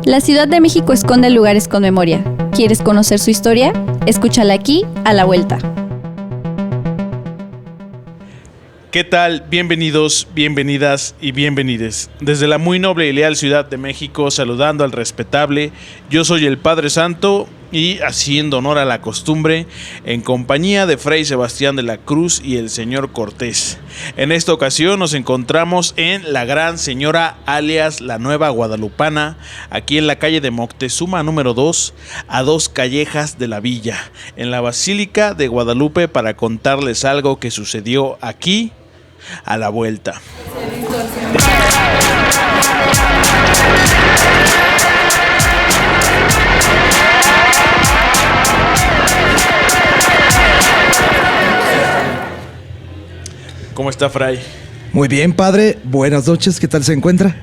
La Ciudad de México esconde lugares con memoria. ¿Quieres conocer su historia? Escúchala aquí, a la vuelta. ¿Qué tal? Bienvenidos, bienvenidas y bienvenides. Desde la muy noble y leal Ciudad de México, saludando al respetable, yo soy el Padre Santo y haciendo honor a la costumbre, en compañía de Fray Sebastián de la Cruz y el señor Cortés. En esta ocasión nos encontramos en la Gran Señora, alias la Nueva Guadalupana, aquí en la calle de Moctezuma número 2, a 2 callejas de la villa, en la Basílica de Guadalupe, para contarles algo que sucedió aquí a la vuelta. ¿Cómo está, Fray? Muy bien, padre. Buenas noches. ¿Qué tal se encuentra?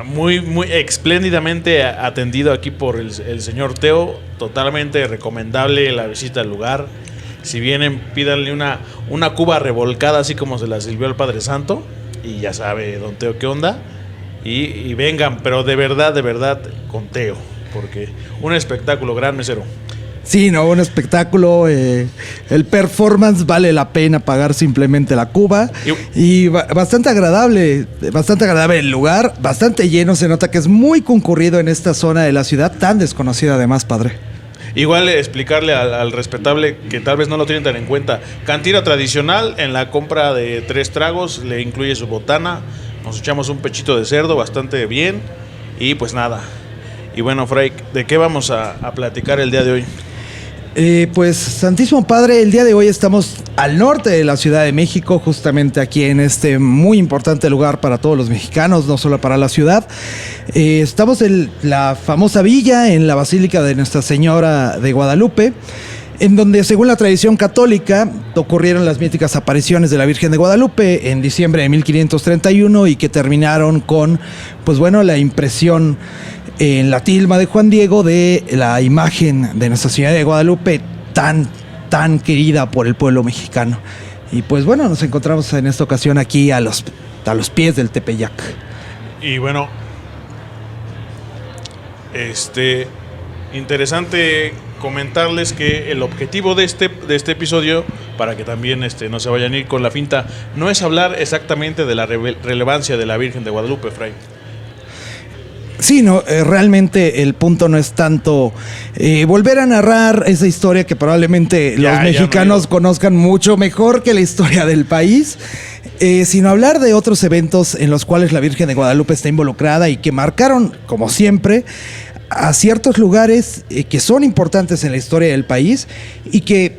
Muy espléndidamente atendido aquí por el señor Teo. Totalmente recomendable la visita al lugar. Si vienen, pídanle una cuba revolcada, así como se la sirvió al Padre Santo. Y ya sabe, don Teo, qué onda. Y vengan, pero de verdad, con Teo. Porque un espectáculo, gran mesero. Sí, no, un espectáculo. El performance vale la pena pagar simplemente la cuba. Y bastante agradable el lugar, bastante lleno. Se nota que es muy concurrido en esta zona de la ciudad, tan desconocida además, padre. Igual explicarle al respetable que tal vez no lo tienen tan en cuenta. Cantina tradicional, en la compra de 3 tragos le incluye su botana. Nos echamos un pechito de cerdo bastante bien. Y pues nada. Y bueno, Fray, ¿de qué vamos a platicar el día de hoy? Pues, Santísimo Padre, el día de hoy estamos al norte de la Ciudad de México, justamente aquí en este muy importante lugar para todos los mexicanos, no solo para la ciudad. Estamos en la famosa villa, en la Basílica de Nuestra Señora de Guadalupe, en donde, según la tradición católica, ocurrieron las míticas apariciones de la Virgen de Guadalupe en diciembre de 1531 y que terminaron con, pues bueno, la impresión en la tilma de Juan Diego de la imagen de Nuestra Señora de Guadalupe tan querida por el pueblo mexicano. Y pues bueno, nos encontramos en esta ocasión aquí a los pies del Tepeyac. Y bueno, interesante comentarles que el objetivo de este episodio, para que también no se vayan a ir con la finta, no es hablar exactamente de la relevancia de la Virgen de Guadalupe, Fray. Sí, no, realmente el punto no es tanto volver a narrar esa historia que probablemente los mexicanos conozcan mucho mejor que la historia del país, sino hablar de otros eventos en los cuales la Virgen de Guadalupe está involucrada y que marcaron, como siempre, a ciertos lugares que son importantes en la historia del país y que,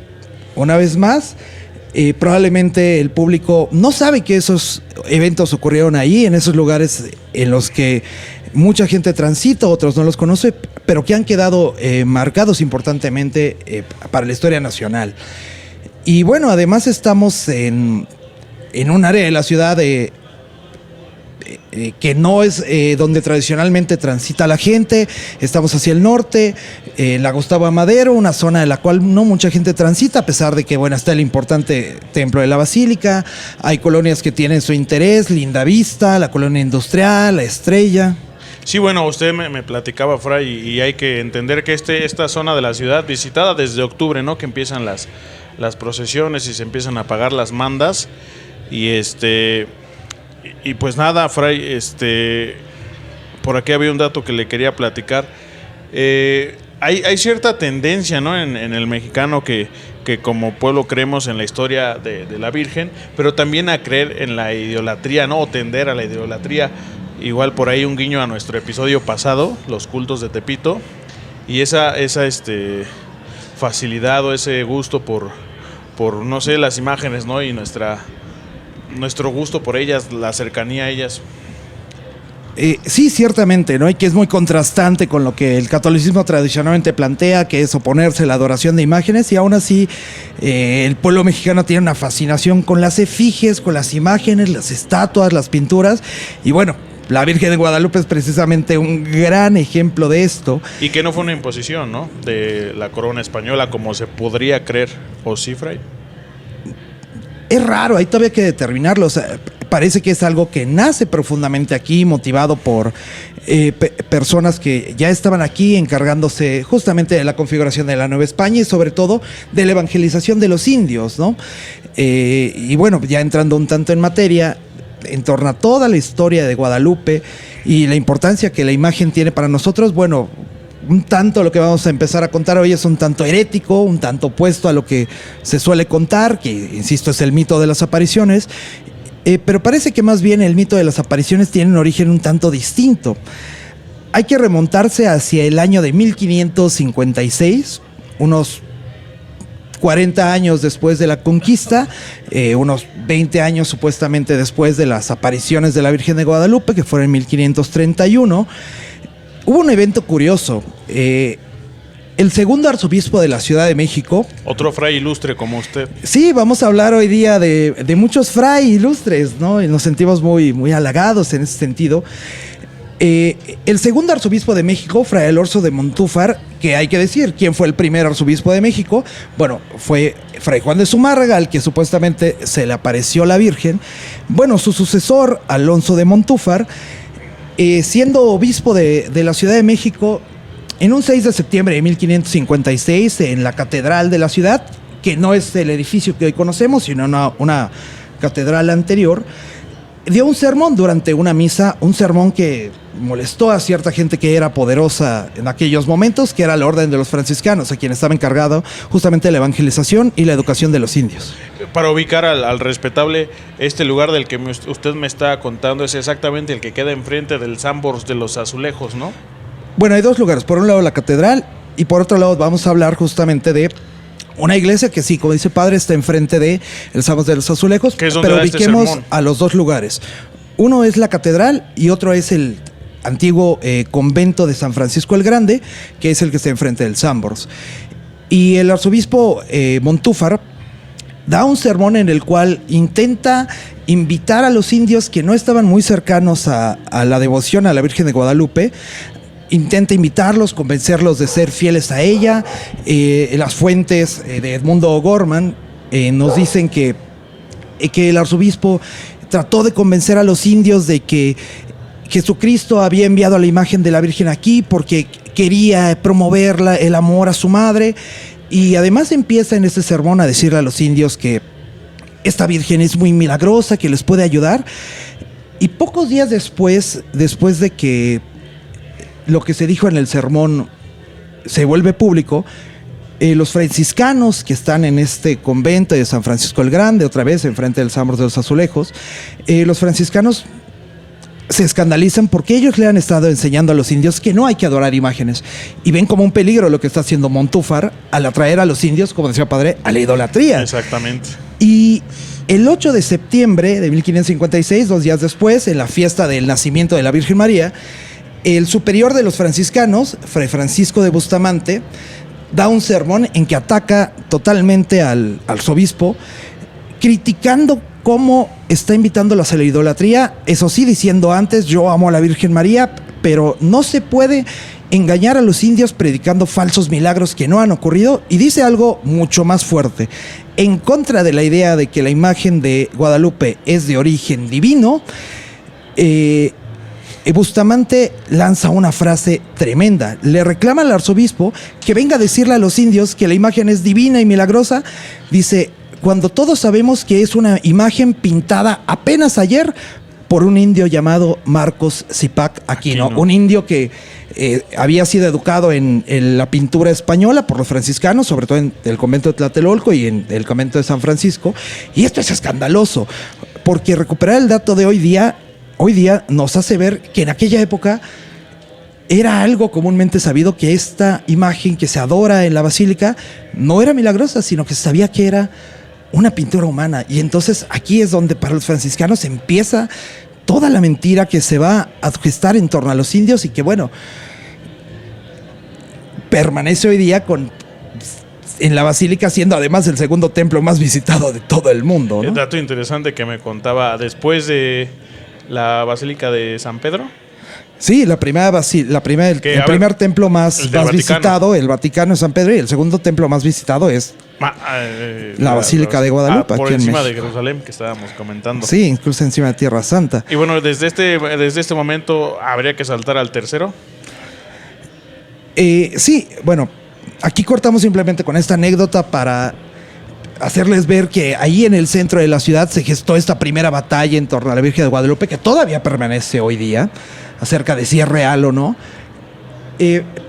una vez más, probablemente el público no sabe que esos eventos ocurrieron ahí, en esos lugares en los que mucha gente transita, otros no los conoce, pero que han quedado marcados importantemente para la historia nacional. Y bueno, además estamos en un área de la ciudad que no es donde tradicionalmente transita la gente. Estamos hacia el norte, la Gustavo Amadero, una zona de la cual no mucha gente transita, a pesar de que, bueno, está el importante templo de la Basílica. Hay colonias que tienen su interés, Linda Vista, la colonia industrial, La Estrella. Sí, bueno, usted me platicaba, Fray, y hay que entender que esta zona de la ciudad, visitada desde octubre, ¿no? Que empiezan las procesiones y se empiezan a pagar las mandas. Y pues nada, Fray, por aquí había un dato que le quería platicar. Hay cierta tendencia, ¿no? en el mexicano que como pueblo creemos en la historia de la Virgen, pero también a creer en la idolatría, ¿no? O tender a la idolatría. Igual por ahí un guiño a nuestro episodio pasado, los cultos de Tepito, y esa facilidad o ese gusto por no sé, las imágenes, ¿no? Y nuestro gusto por ellas, la cercanía a ellas. Sí, ciertamente, ¿no? Y que es muy contrastante con lo que el catolicismo tradicionalmente plantea, que es oponerse a la adoración de imágenes, y aún así el pueblo mexicano tiene una fascinación con las efigies, con las imágenes, las estatuas, las pinturas, y bueno, la Virgen de Guadalupe es precisamente un gran ejemplo de esto. Y que no fue una imposición, ¿no? De la corona española, como se podría creer, ¿o sí, Fray? Es raro, ahí todavía hay que determinarlo. O sea, parece que es algo que nace profundamente aquí, motivado por personas que ya estaban aquí encargándose justamente de la configuración de la Nueva España y sobre todo de la evangelización de los indios, ¿no? Y bueno, ya entrando un tanto en materia, en torno a toda la historia de Guadalupe y la importancia que la imagen tiene para nosotros, bueno, un tanto lo que vamos a empezar a contar hoy es un tanto herético, un tanto opuesto a lo que se suele contar, que insisto es el mito de las apariciones, pero parece que más bien el mito de las apariciones tiene un origen un tanto distinto. Hay que remontarse hacia el año de 1556, unos 40 años después de la conquista, unos 20 años supuestamente después de las apariciones de la Virgen de Guadalupe, que fueron en 1531. Hubo un evento curioso. El segundo arzobispo de la Ciudad de México... Otro fray ilustre como usted. Sí, vamos a hablar hoy día de muchos fray ilustres, ¿no? Y nos sentimos muy, muy halagados en ese sentido. El segundo arzobispo de México, Fray Alonso de Montúfar, que hay que decir, ¿quién fue el primer arzobispo de México? Bueno, fue Fray Juan de Zumárraga, al que supuestamente se le apareció la Virgen. Bueno, su sucesor, Alonso de Montúfar, siendo obispo de la Ciudad de México, en un 6 de septiembre de 1556, en la catedral de la ciudad, que no es el edificio que hoy conocemos, sino una catedral anterior, dio un sermón durante una misa, un sermón que molestó a cierta gente que era poderosa en aquellos momentos, que era la orden de los franciscanos, a quien estaba encargado justamente la evangelización y la educación de los indios. Para ubicar al respetable, este lugar del que usted me está contando es exactamente el que queda enfrente del Sambors de los Azulejos, ¿no? Bueno, hay dos lugares, por un lado la catedral y por otro lado vamos a hablar justamente de una iglesia que sí, como dice padre, está enfrente de el Sambors de los Azulejos, pero ubiquemos a los dos lugares. Uno es la catedral y otro es el antiguo convento de San Francisco el Grande, que es el que está enfrente del Sambors. Y el arzobispo Montúfar da un sermón en el cual intenta invitar a los indios que no estaban muy cercanos a la devoción a la Virgen de Guadalupe. Intenta invitarlos, convencerlos de ser fieles a ella. Las fuentes de Edmundo O'Gorman nos dicen que el arzobispo trató de convencer a los indios de que Jesucristo había enviado a la imagen de la Virgen aquí porque quería promover el amor a su madre. Y además empieza en este sermón a decirle a los indios que esta Virgen es muy milagrosa, que les puede ayudar. Y pocos días después de que lo que se dijo en el sermón se vuelve público, los franciscanos que están en este convento de San Francisco el Grande, otra vez enfrente del Sambors de los Azulejos, los franciscanos se escandalizan porque ellos le han estado enseñando a los indios que no hay que adorar imágenes y ven como un peligro lo que está haciendo Montúfar al atraer a los indios, como decía padre, a la idolatría. Exactamente. Y el 8 de septiembre de 1556, 2 días después, en la fiesta del nacimiento de la Virgen María, el superior de los franciscanos, Fray Francisco de Bustamante, da un sermón en que ataca totalmente al arzobispo, criticando cómo está invitándolos a la idolatría, eso sí, diciendo antes, yo amo a la Virgen María, pero no se puede engañar a los indios predicando falsos milagros que no han ocurrido, y dice algo mucho más fuerte, en contra de la idea de que la imagen de Guadalupe es de origen divino. Bustamante lanza una frase tremenda. Le reclama al arzobispo que venga a decirle a los indios que la imagen es divina y milagrosa. Dice, cuando todos sabemos que es una imagen pintada apenas ayer por un indio llamado Marcos Zipac Aquino. Un indio que había sido educado en la pintura española por los franciscanos, sobre todo en el convento de Tlatelolco y en el convento de San Francisco. Y esto es escandaloso, porque recuperar el dato de hoy día nos hace ver que en aquella época era algo comúnmente sabido que esta imagen que se adora en la basílica no era milagrosa, sino que se sabía que era una pintura humana. Y entonces aquí es donde para los franciscanos empieza toda la mentira que se va a gestar en torno a los indios y que, bueno, permanece hoy día en la basílica, siendo además el segundo templo más visitado de todo el mundo, ¿no? El dato interesante que me contaba después de la Basílica de San Pedro. Sí, el primer templo más visitado, el Vaticano de San Pedro, y el segundo templo más visitado es la Basílica de Guadalupe. Por aquí encima de Jerusalén, que estábamos comentando. Sí, incluso encima de Tierra Santa. Y bueno, desde este momento, ¿habría que saltar al tercero? Sí, bueno, aquí cortamos simplemente con esta anécdota para hacerles ver que ahí en el centro de la ciudad se gestó esta primera batalla en torno a la Virgen de Guadalupe, que todavía permanece hoy día, acerca de si es real o no.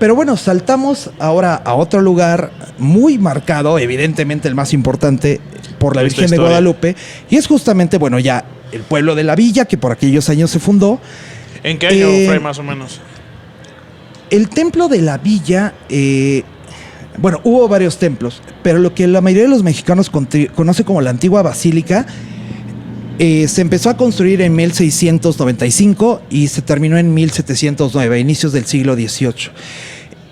Pero bueno, saltamos ahora a otro lugar muy marcado, evidentemente el más importante por la Virgen de Guadalupe, y es justamente, bueno, ya el pueblo de la villa, que por aquellos años se fundó. ¿En qué año fue más o menos? El templo de la villa, bueno, hubo varios templos, pero lo que la mayoría de los mexicanos conoce como la antigua basílica, se empezó a construir en 1695 y se terminó en 1709, a inicios del siglo XVIII.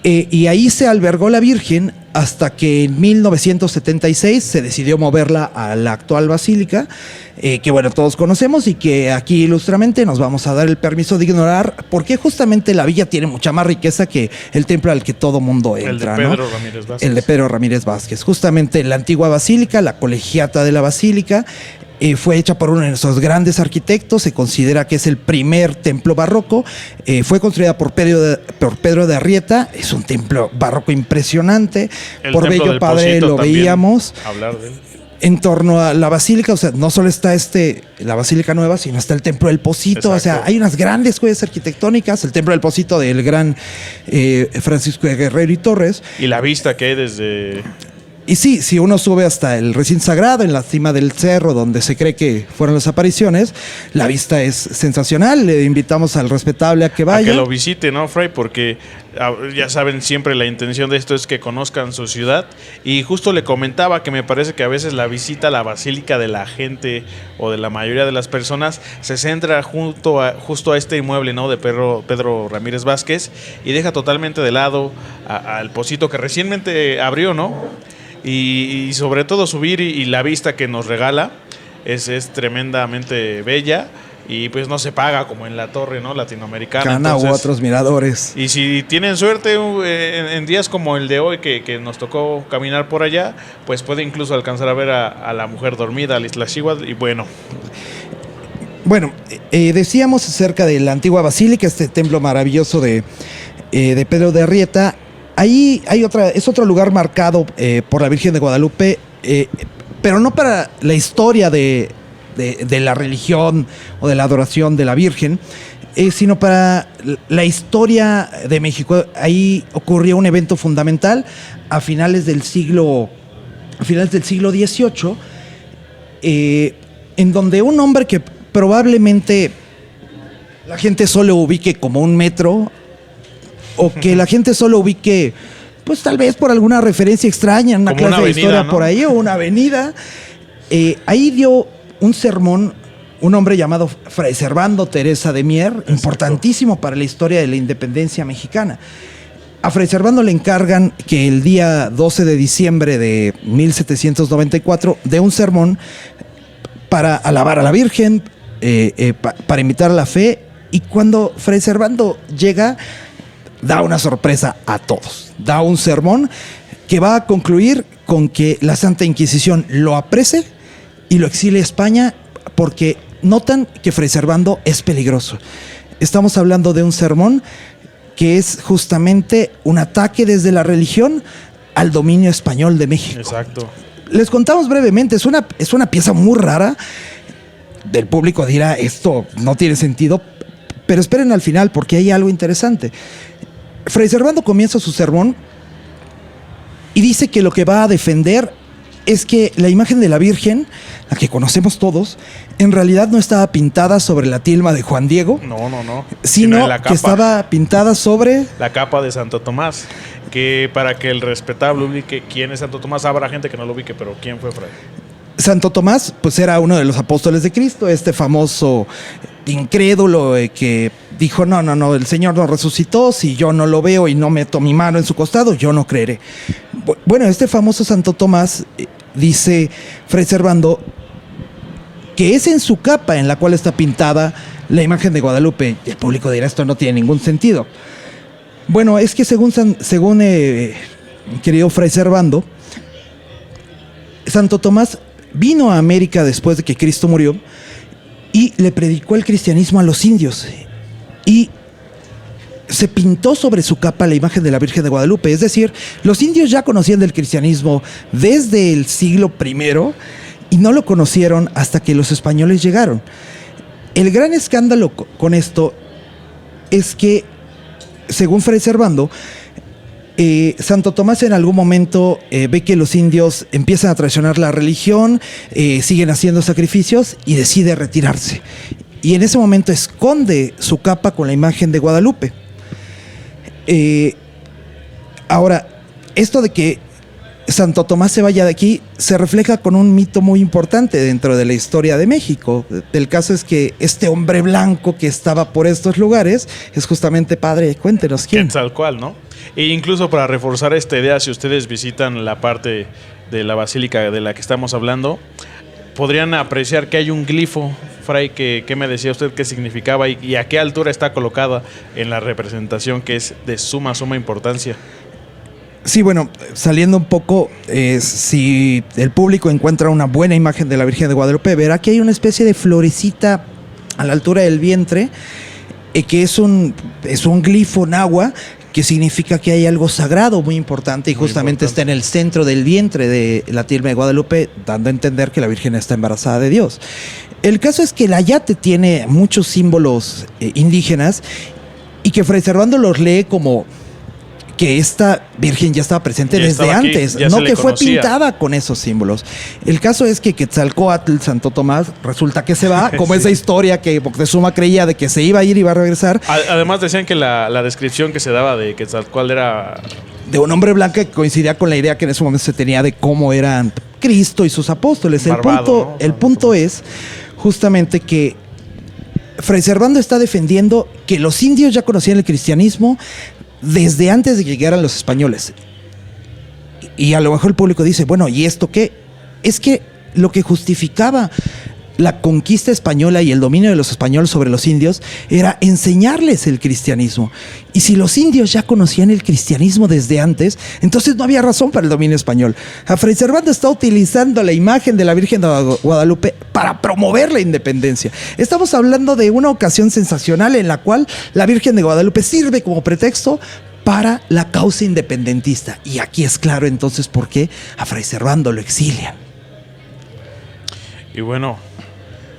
Y ahí se albergó la Virgen hasta que en 1976 se decidió moverla a la actual basílica, que bueno, todos conocemos y que aquí ilustramente nos vamos a dar el permiso de ignorar, porque justamente la villa tiene mucha más riqueza que el templo al que todo mundo entra. El de Pedro Ramírez Vázquez. El de Pedro Ramírez Vázquez. Justamente la antigua basílica, la colegiata de la basílica, fue hecha por uno de nuestros grandes arquitectos, se considera que es el primer templo barroco, fue construida por Pedro de Arrieta, es un templo barroco impresionante, por Bello Padre lo veíamos. Hablar de él. En torno a la basílica, o sea, no solo está la basílica nueva, sino está el templo del Pocito. Exacto. O sea, hay unas grandes joyas arquitectónicas, el templo del Pocito del gran Francisco de Guerrero y Torres. Y la vista que hay desde... Y sí, si uno sube hasta el recinto sagrado, en la cima del cerro donde se cree que fueron las apariciones, la vista es sensacional. Le invitamos al respetable a que vaya. A que lo visite, ¿no, Fray? Porque ya saben, siempre la intención de esto es que conozcan su ciudad. Y justo le comentaba que me parece que a veces la visita a la basílica de la gente o de la mayoría de las personas se centra justo a este inmueble, ¿no?, de Pedro Ramírez Vázquez, y deja totalmente de lado al Pocito que recientemente abrió, ¿no? Y sobre todo subir y la vista que nos regala es tremendamente bella y pues no se paga como en la torre, ¿no?, latinoamericana. Cana u otros miradores. Y si tienen suerte en días como el de hoy que nos tocó caminar por allá, pues puede incluso alcanzar a ver a la mujer dormida, al Iztaccíhuatl, y bueno. Bueno, decíamos acerca de la antigua basílica, este templo maravilloso de Pedro de Arrieta. Ahí es otro lugar marcado por la Virgen de Guadalupe, pero no para la historia de la religión o de la adoración de la Virgen, sino para la historia de México. Ahí ocurrió un evento fundamental a finales del siglo XVIII, en donde un hombre que probablemente la gente solo ubique como un metro, o que la gente solo ubique, pues tal vez por alguna referencia extraña en una clase de historia, ¿no?, por ahí, o una avenida. Ahí dio un sermón un hombre llamado Fray Servando Teresa de Mier. Exacto. Importantísimo para la historia de la independencia mexicana. A Fray Servando le encargan que el día 12 de diciembre de 1794 dé un sermón para alabar a la Virgen, para invitar a la fe, y cuando Fray Servando llega, da una sorpresa a todos. Da un sermón que va a concluir con que la Santa Inquisición lo aprese y lo exile a España, porque notan que Fray Servando es peligroso. Estamos hablando de un sermón que es justamente un ataque desde la religión al dominio español de México. Exacto. Les contamos brevemente, es una pieza muy rara. Del público dirá, esto no tiene sentido, pero esperen al final porque hay algo interesante. Fray Servando comienza su sermón y dice que lo que va a defender es que la imagen de la Virgen, la que conocemos todos, en realidad no estaba pintada sobre la tilma de Juan Diego. No. Sino que estaba pintada sobre la capa de Santo Tomás. Que para que el respetable ubique quién es Santo Tomás, habrá gente que no lo ubique, pero ¿quién fue, Fray? Santo Tomás, pues era uno de los apóstoles de Cristo, este famoso incrédulo que dijo, no, el Señor no resucitó, si yo no lo veo y no meto mi mano en su costado, yo no creeré. Bueno, este famoso Santo Tomás, dice Fray Servando, que es en su capa en la cual está pintada la imagen de Guadalupe. El público dirá, esto no tiene ningún sentido. Bueno, es que según querido Fray Servando, Santo Tomás vino a América después de que Cristo murió y le predicó el cristianismo a los indios. Y se pintó sobre su capa la imagen de la Virgen de Guadalupe. Es decir, los indios ya conocían del cristianismo desde el siglo I y no lo conocieron hasta que los españoles llegaron. El gran escándalo con esto es que, según Fray Servando, Santo Tomás en algún momento ve que los indios empiezan a traicionar la religión, siguen haciendo sacrificios y decide retirarse. Y en ese momento esconde su capa con la imagen de Guadalupe. Ahora, esto de que Santo Tomás se vaya de aquí se refleja con un mito muy importante dentro de la historia de México. El caso es que este hombre blanco que estaba por estos lugares es justamente padre, cuéntenos quién. Quetzalcóatl, ¿no? E incluso para reforzar esta idea, si ustedes visitan la parte de la basílica de la que estamos hablando, podrían apreciar que hay un glifo, Fray, que me decía usted qué significaba y a qué altura está colocada en la representación, que es de suma importancia. Sí, bueno, saliendo un poco, si el público encuentra una buena imagen de la Virgen de Guadalupe, verá que hay una especie de florecita a la altura del vientre, que es un glifo náhuatl, que significa que hay algo sagrado muy importante y justamente está en el centro del vientre de la tilma de Guadalupe, dando a entender que la Virgen está embarazada de Dios. El caso es que el ayate tiene muchos símbolos indígenas y que Fray Servando los lee como que esta Virgen ya estaba presente desde antes, no que fue pintada con esos símbolos. El caso es que Quetzalcóatl, Santo Tomás, resulta que se va, como esa historia que Moctezuma creía de que se iba a ir y iba a regresar. Además decían que la descripción que se daba de Quetzalcóatl era de un hombre blanco, que coincidía con la idea que en ese momento se tenía de cómo eran Cristo y sus apóstoles. El punto es justamente que Fray Servando está defendiendo que los indios ya conocían el cristianismo desde antes de que llegaran los españoles. Y a lo mejor el público dice, bueno, ¿y esto qué? Es que lo que justificaba la conquista española y el dominio de los españoles sobre los indios era enseñarles el cristianismo. Y si los indios ya conocían el cristianismo desde antes, entonces no había razón para el dominio español. A Fray Servando está utilizando la imagen de la Virgen de Guadalupe para promover la independencia. Estamos hablando de una ocasión sensacional en la cual la Virgen de Guadalupe sirve como pretexto para la causa independentista. Y aquí es claro entonces por qué a Fray Servando lo exilian. Y bueno,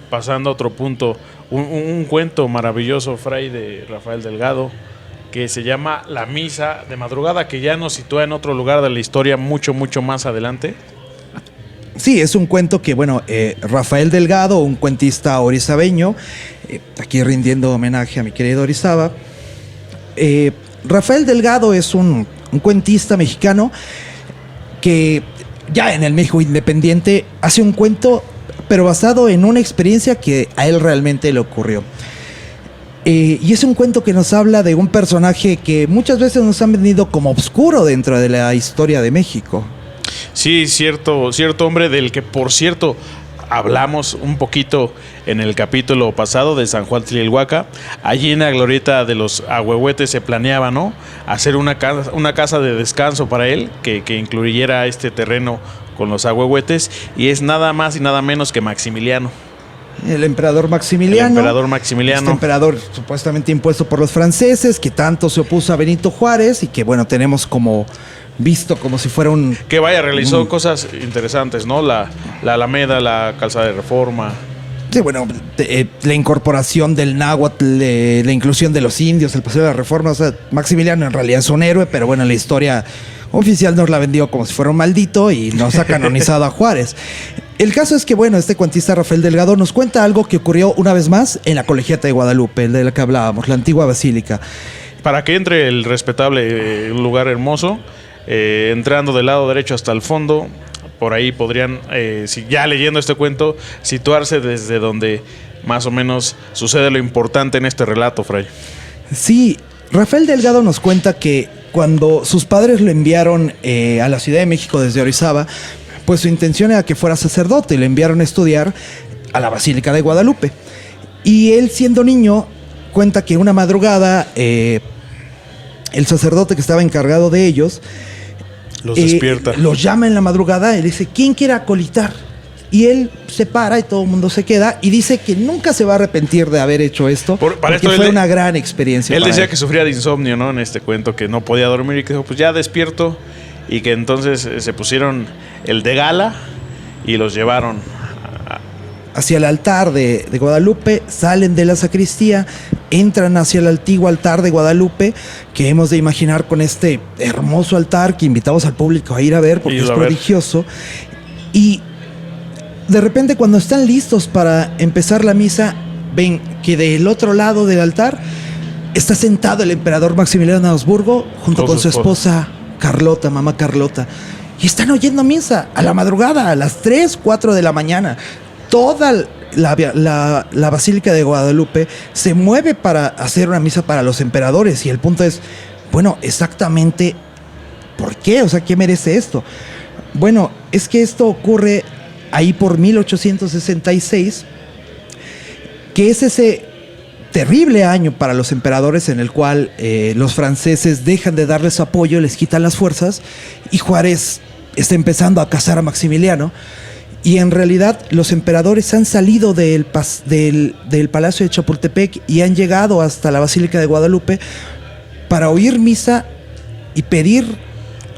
pasando a otro punto, un cuento maravilloso, Fray, de Rafael Delgado, que se llama La Misa de Madrugada, que ya nos sitúa en otro lugar de la historia mucho más adelante. Sí, es un cuento que, bueno, Rafael Delgado, un cuentista orizabeño, aquí rindiendo homenaje a mi querido Orizaba, Rafael Delgado es un cuentista mexicano que ya en el México independiente hace un cuento, pero basado en una experiencia que a él realmente le ocurrió. Y es un cuento que nos habla de un personaje que muchas veces nos han vendido como obscuro dentro de la historia de México. Sí, cierto hombre del que, por cierto, hablamos un poquito en el capítulo pasado de San Juan Tlilhuaca. Allí en la glorieta de los Ahuehuetes se planeaba, ¿no?, hacer una casa de descanso para él, que incluyera este terreno con los Ahuehuetes, y es nada más y nada menos que Maximiliano. El emperador Maximiliano. Este emperador supuestamente impuesto por los franceses, que tanto se opuso a Benito Juárez y que, bueno, tenemos como visto como si fuera un... Que realizó cosas interesantes, ¿no? La Alameda, la Calzada de Reforma. Sí, bueno, la incorporación del náhuatl, la inclusión de los indios, el paseo de la Reforma. O sea, Maximiliano en realidad es un héroe, pero bueno, la historia oficial nos la vendió como si fuera un maldito y nos ha canonizado a Juárez. El caso es que, bueno, este cuentista Rafael Delgado nos cuenta algo que ocurrió una vez más en la Colegiata de Guadalupe, de la que hablábamos, la antigua basílica. Para que entre el respetable, un lugar hermoso, entrando del lado derecho hasta el fondo, por ahí podrían, si ya leyendo este cuento, situarse desde donde más o menos sucede lo importante en este relato, Fray. Sí, Rafael Delgado nos cuenta que cuando sus padres lo enviaron a la Ciudad de México desde Orizaba, pues su intención era que fuera sacerdote y lo enviaron a estudiar a la Basílica de Guadalupe. Y él, siendo niño, cuenta que una madrugada el sacerdote que estaba encargado de ellos los despierta. Los llama en la madrugada y le dice, ¿quién quiere acolitar? Y él se para y todo el mundo se queda y dice que nunca se va a arrepentir de haber hecho esto, porque fue una gran experiencia. Él decía que sufría de insomnio, ¿no? En este cuento, que no podía dormir y que dijo, pues ya despierto. Y que entonces se pusieron el de gala y los llevaron hacia el altar de Guadalupe, salen de la sacristía, entran hacia el antiguo altar de Guadalupe, que hemos de imaginar con este hermoso altar que invitamos al público a ir a ver porque es prodigioso. Y de repente, cuando están listos para empezar la misa, ven que del otro lado del altar está sentado el emperador Maximiliano de Habsburgo junto con su esposa Carlota, mamá Carlota. Y están oyendo misa a la madrugada, a las 3, 4 de la mañana. Toda la Basílica de Guadalupe se mueve para hacer una misa para los emperadores. Y el punto es, bueno, exactamente, ¿por qué? O sea, ¿qué merece esto? Bueno, es que esto ocurre ahí por 1866, que es ese terrible año para los emperadores en el cual los franceses dejan de darles apoyo, les quitan las fuerzas, y Juárez está empezando a cazar a Maximiliano. Y en realidad los emperadores han salido del Palacio de Chapultepec y han llegado hasta la Basílica de Guadalupe para oír misa y pedir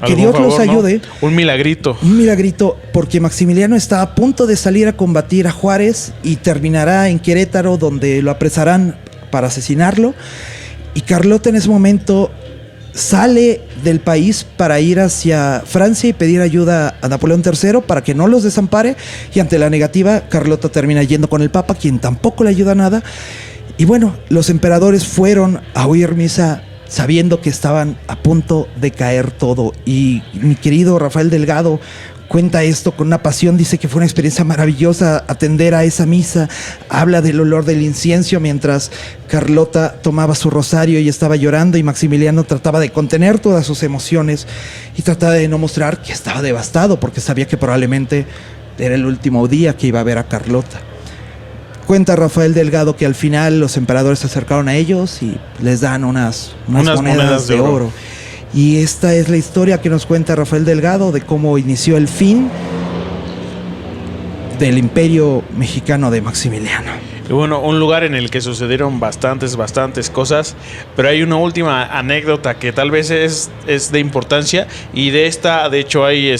que Dios los ayude. ¿No? Un milagrito. Un milagrito, porque Maximiliano está a punto de salir a combatir a Juárez y terminará en Querétaro, donde lo apresarán para asesinarlo. Y Carlota en ese momento sale del país para ir hacia Francia y pedir ayuda a Napoleón III para que no los desampare, y ante la negativa Carlota termina yendo con el Papa, quien tampoco le ayuda nada. Y bueno, los emperadores fueron a oír misa sabiendo que estaban a punto de caer todo. Y mi querido Rafael Delgado cuenta esto con una pasión, dice que fue una experiencia maravillosa atender a esa misa, habla del olor del incienso mientras Carlota tomaba su rosario y estaba llorando, y Maximiliano trataba de contener todas sus emociones y trataba de no mostrar que estaba devastado porque sabía que probablemente era el último día que iba a ver a Carlota. Cuenta Rafael Delgado que al final los emperadores se acercaron a ellos y les dan unas monedas de oro. Y esta es la historia que nos cuenta Rafael Delgado de cómo inició el fin del imperio mexicano de Maximiliano. Y bueno, un lugar en el que sucedieron bastantes cosas, pero hay una última anécdota que tal vez es de importancia, y de esta, de hecho, hay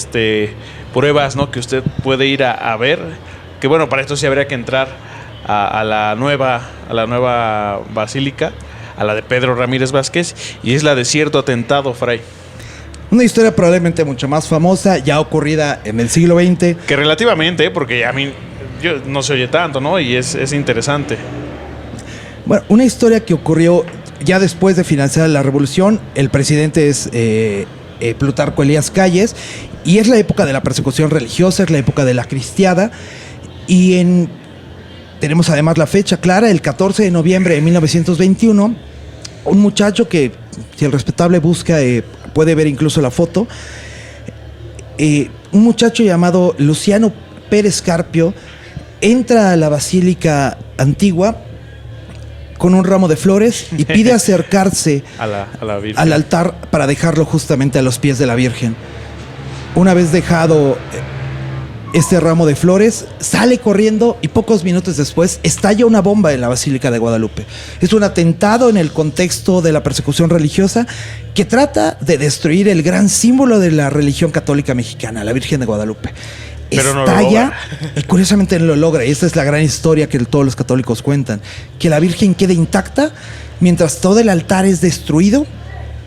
pruebas, ¿no?, que usted puede ir a ver, que bueno, para esto sí habría que entrar a la nueva basílica, a la de Pedro Ramírez Vázquez, y es la de cierto atentado, Fray. Una historia probablemente mucho más famosa, ya ocurrida en el siglo XX. Que relativamente, porque a mí no se oye tanto, ¿no? Y es interesante. Bueno, una historia que ocurrió ya después de financiar la revolución. El presidente es Plutarco Elías Calles, y es la época de la persecución religiosa, es la época de la cristiada, y tenemos además la fecha clara, el 14 de noviembre de 1921, un muchacho que, si el respetable busca, puede ver incluso la foto, un muchacho llamado Luciano Pérez Carpio entra a la Basílica Antigua con un ramo de flores y pide acercarse a la Virgen, al altar para dejarlo justamente a los pies de la Virgen. Una vez dejado este ramo de flores, sale corriendo y pocos minutos después estalla una bomba en la Basílica de Guadalupe. Es un atentado en el contexto de la persecución religiosa que trata de destruir el gran símbolo de la religión católica mexicana, la Virgen de Guadalupe. Pero Estalla y curiosamente no lo logra. Y esta es la gran historia que todos los católicos cuentan, que la Virgen queda intacta mientras todo el altar es destruido.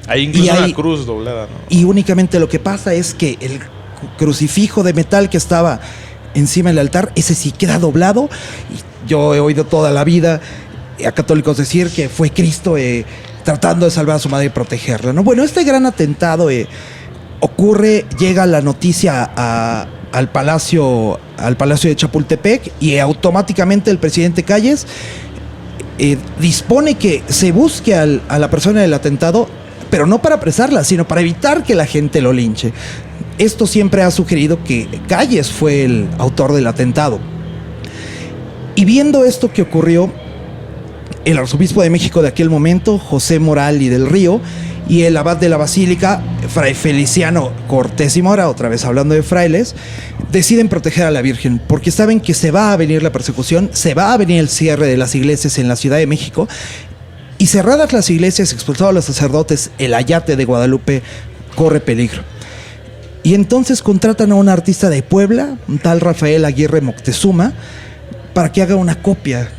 Hay incluso una cruz doblada, ¿no? Y únicamente lo que pasa es que el crucifijo de metal que estaba encima del altar, ese sí queda doblado. Y yo he oído toda la vida a católicos decir que fue Cristo tratando de salvar a su madre y protegerla, ¿no? Bueno, este gran atentado ocurre, llega la noticia al Palacio de Chapultepec, y automáticamente el presidente Calles dispone que se busque a la persona del atentado, pero no para apresarla, sino para evitar que la gente lo linche. Esto siempre ha sugerido que Calles fue el autor del atentado. Y viendo esto que ocurrió, el arzobispo de México de aquel momento, José Moral y del Río, y el abad de la basílica, Fray Feliciano Cortés y Mora, otra vez hablando de frailes, deciden proteger a la Virgen porque saben que se va a venir la persecución, se va a venir el cierre de las iglesias en la Ciudad de México, y cerradas las iglesias, expulsados los sacerdotes, el ayate de Guadalupe corre peligro. Y entonces contratan a un artista de Puebla, un tal Rafael Aguirre Moctezuma, para que haga una copia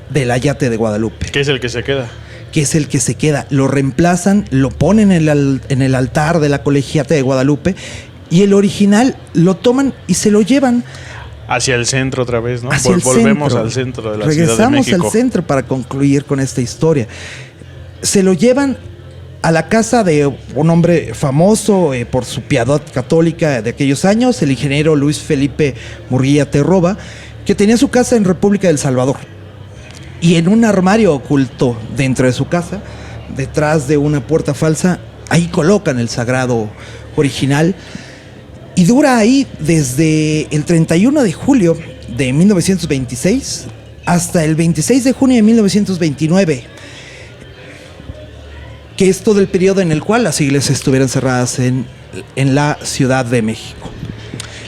del ayate de Guadalupe. ¿Qué es el que se queda? Que es el que se queda. Lo reemplazan, lo ponen en el altar de la Colegiata de Guadalupe, y el original lo toman y se lo llevan hacia el centro otra vez, ¿no? Volvemos al centro de la Ciudad de México. Regresamos al centro para concluir con esta historia. Se lo llevan a la casa de un hombre famoso por su piedad católica de aquellos años, el ingeniero Luis Felipe Murguía Terroba, que tenía su casa en República del Salvador. Y en un armario oculto dentro de su casa, detrás de una puerta falsa, ahí colocan el sagrado original. Y dura ahí desde el 31 de julio de 1926 hasta el 26 de junio de 1929, que es todo el periodo en el cual las iglesias estuvieron cerradas en la Ciudad de México.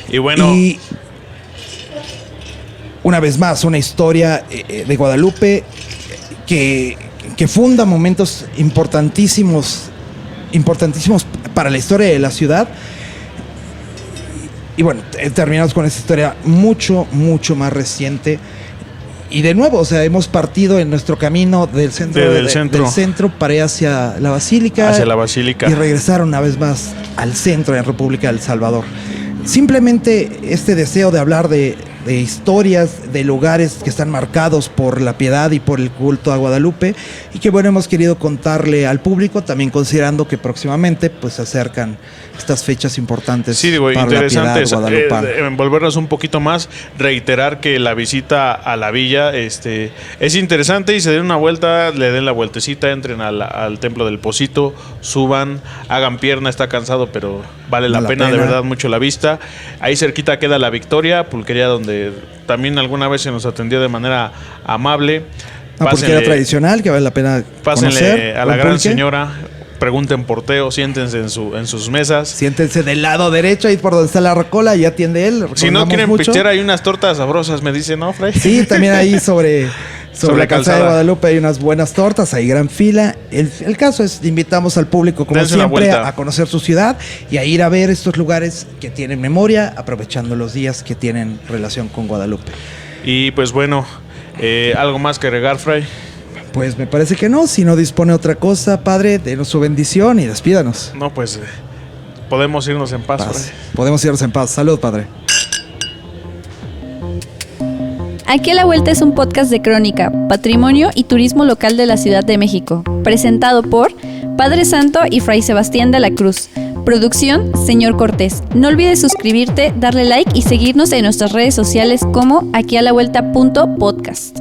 Y bueno... Una vez más, una historia de Guadalupe que funda momentos importantísimos para la historia de la ciudad. Y bueno, terminamos con esta historia mucho más reciente. Y de nuevo, o sea, hemos partido en nuestro camino del centro para ir hacia la basílica. Y regresar una vez más al centro, en República del Salvador. Simplemente este deseo de hablar de historias, de lugares que están marcados por la piedad y por el culto a Guadalupe, y que bueno, hemos querido contarle al público, también considerando que próximamente pues se acercan estas fechas importantes. Sí, digo, para interesante la piedad guadalupana. Envolvernos un poquito más, reiterar que la visita a la villa es interesante, y se den una vuelta, le den la vueltecita, entren al Templo del Pocito, suban, hagan pierna, está cansado, pero vale la pena, de verdad, mucho la vista. Ahí cerquita queda La Victoria, pulquería donde también alguna vez se nos atendió de manera amable. Una pulquería tradicional que vale la pena pásenle conocer. A la gran señora, pregunten por Teo, siéntense en sus mesas. Siéntense del lado derecho, ahí por donde está la rocola, y atiende él. Si no quieren pichar, hay unas tortas sabrosas, me dice, ¿no, Fray? Sí, también ahí sobre la calzada de Guadalupe hay unas buenas tortas, hay gran fila. El caso es, invitamos al público, como dense siempre, a conocer su ciudad y a ir a ver estos lugares que tienen memoria, aprovechando los días que tienen relación con Guadalupe. Y pues bueno, ¿algo más que agregar, Fray? Pues me parece que no. Si no dispone otra cosa, padre, denos su bendición y despídanos. No, pues podemos irnos en paz. Podemos irnos en paz. Salud, padre. Aquí a la Vuelta es un podcast de crónica, patrimonio y turismo local de la Ciudad de México, presentado por Padre Santo y Fray Sebastián de la Cruz. Producción, Señor Cortés. No olvides suscribirte, darle like y seguirnos en nuestras redes sociales como aquialavuelta.podcast.